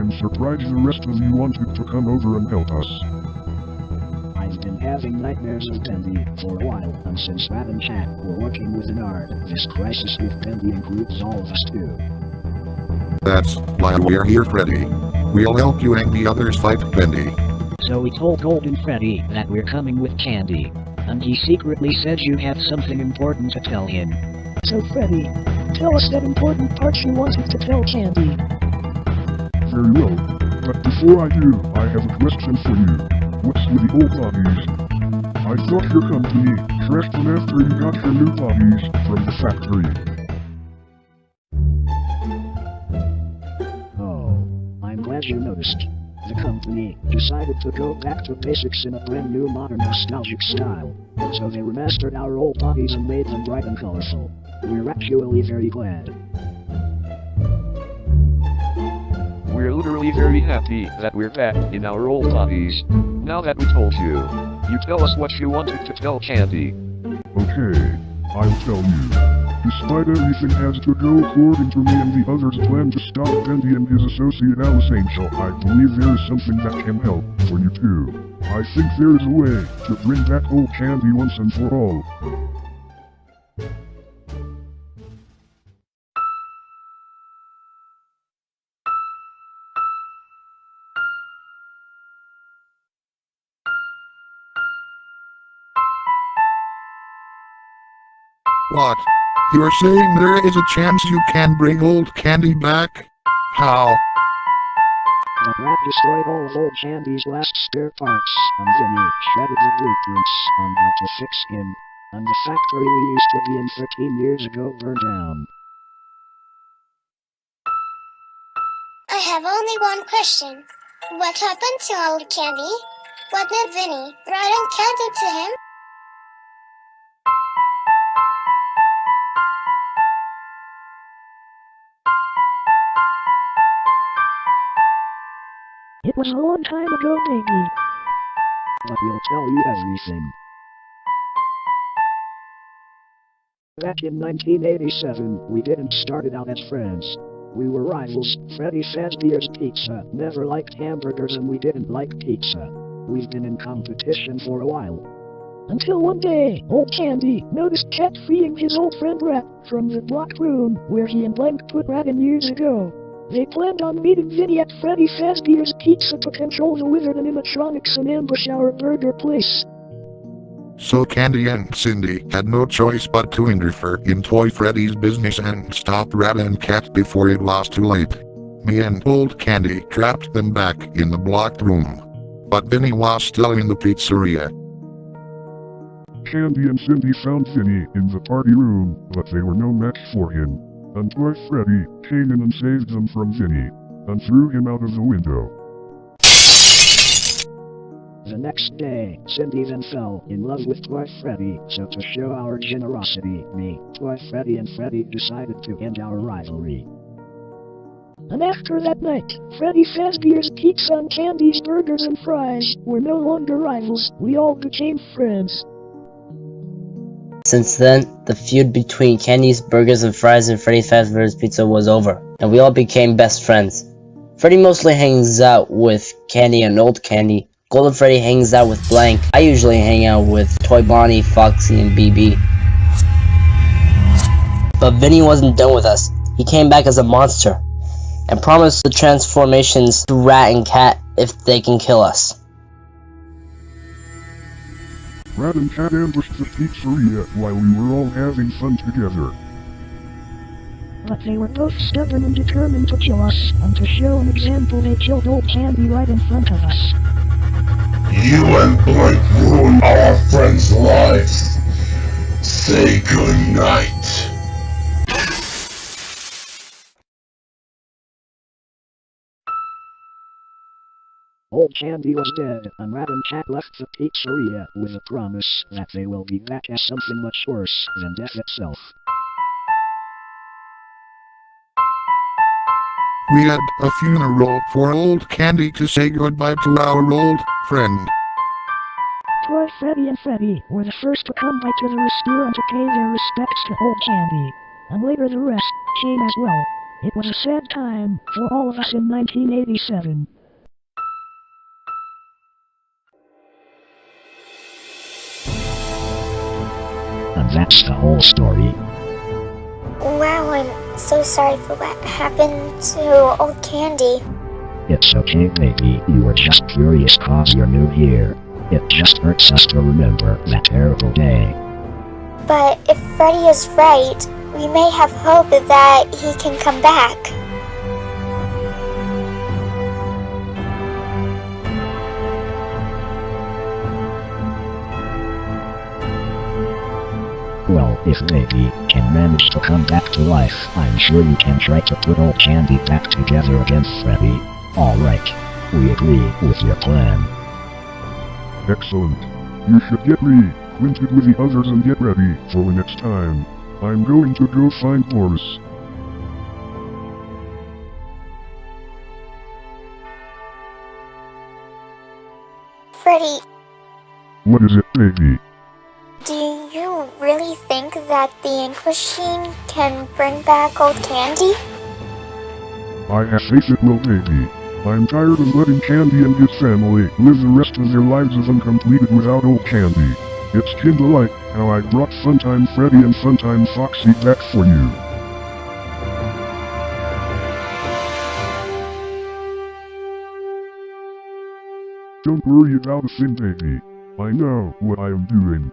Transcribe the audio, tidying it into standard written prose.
I'm surprised the rest of you wanted to come over and help us. I've been having nightmares of Bendy for a while, and since Rat and Cat were working with Nard, this crisis with Bendy includes all of us too. That's why we're here, Freddy. We'll help you and the others fight Bendy. So we told Golden Freddy that we're coming with Candy, and he secretly said you have something important to tell him. So Freddy, tell us that important part you wanted to tell Candy. Very well, but before I do, I have a question for you. What's with the old bodies? I thought your company trashed them after you got your new bodies from the factory. Oh, I'm glad you noticed. The company decided to go back to basics in a brand new modern nostalgic style. So they remastered our old bodies and made them bright and colorful. We're actually very glad. We're literally very happy that we're back in our old bodies. Now that we told you, you tell us what you wanted to tell Candy. Okay, I'll tell you. Despite everything has to go according to me and the others' plan to stop Bendy and his associate Alice Angel, I believe there is something that can help for you too. I think there is a way to bring back old Candy once and for all. What? You're saying there is a chance you can bring old Candy back? How? The Rat destroyed all of old Candy's last spare parts, and Vinny shredded the blueprints on how to fix him. And the factory we used to be in 13 years ago burned down. I have only one question. What happened to old Candy? What did Vinny, Rat and Cat do to him? It was a long time ago, baby. But we'll tell you everything. Back in 1987, we didn't start it out as friends. We were rivals. Freddy Fazbear's Pizza never liked hamburgers and we didn't like pizza. We've been in competition for a while. Until one day, old Candy noticed Cat freeing his old friend Rat from the blocked room where he and Blank put Rat in years ago. They planned on meeting Vinny at Freddy Fazbear's Pizza to control the wizard animatronics and ambush our burger place. So Candy and Cindy had no choice but to interfere in Toy Freddy's business and stop Rat and Cat before it was too late. Me and old Candy trapped them back in the blocked room. But Vinny was still in the pizzeria. Candy and Cindy found Vinny in the party room, but they were no match for him. And Toy Freddy came in and saved them from Vinny, and threw him out of the window. The next day, Cindy then fell in love with Toy Freddy, so to show our generosity, me, Toy Freddy and Freddy decided to end our rivalry. And after that night, Freddy Fazbear's Pizza and Candy's Burgers and Fries were no longer rivals, we all became friends. Since then, the feud between Candy's Burgers and Fries and Freddy Fazbear's Pizza was over, and we all became best friends. Freddy mostly hangs out with Candy and Old Candy. Golden Freddy hangs out with Blank. I usually hang out with Toy Bonnie, Foxy, and BB. But Vinny wasn't done with us. He came back as a monster, and promised the transformations to Rat and Cat if they can kill us. Rat and Cat ambushed the pizzeria while we were all having fun together. But they were both stubborn and determined to kill us, and to show an example they killed old Candy right in front of us. You and Blank ruined our friends' lives. Say goodnight. Old Candy was dead, and Rat and Cat left the pizzeria with a promise that they will be back as something much worse than death itself. We had a funeral for old Candy to say goodbye to our old friend. Toy Freddy and Freddy were the first to come by to the restaurant to pay their respects to old Candy, and later the rest came as well. It was a sad time for all of us in 1987. And that's the whole story. Wow, I'm so sorry for what happened to old Candy. It's okay, baby. You were just curious cause you're new here. It just hurts us to remember that terrible day. But if Freddy is right, we may have hope that he can come back. Well, if baby can manage to come back to life, I'm sure you can try to put old Candy back together against Freddy. Alright, we agree with your plan. Excellent. You should get reacquainted with the others and get ready for the next time. I'm going to go find Boris. Freddy, What is it, baby? do you really think that the ink machine can bring back old Candy? I have faith it will, baby. I'm tired of letting Candy and his family live the rest of their lives as uncompleted without old Candy. It's kinda like how I brought Funtime Freddy and Funtime Foxy back for you. Don't worry about a thing, baby. I know what I am doing.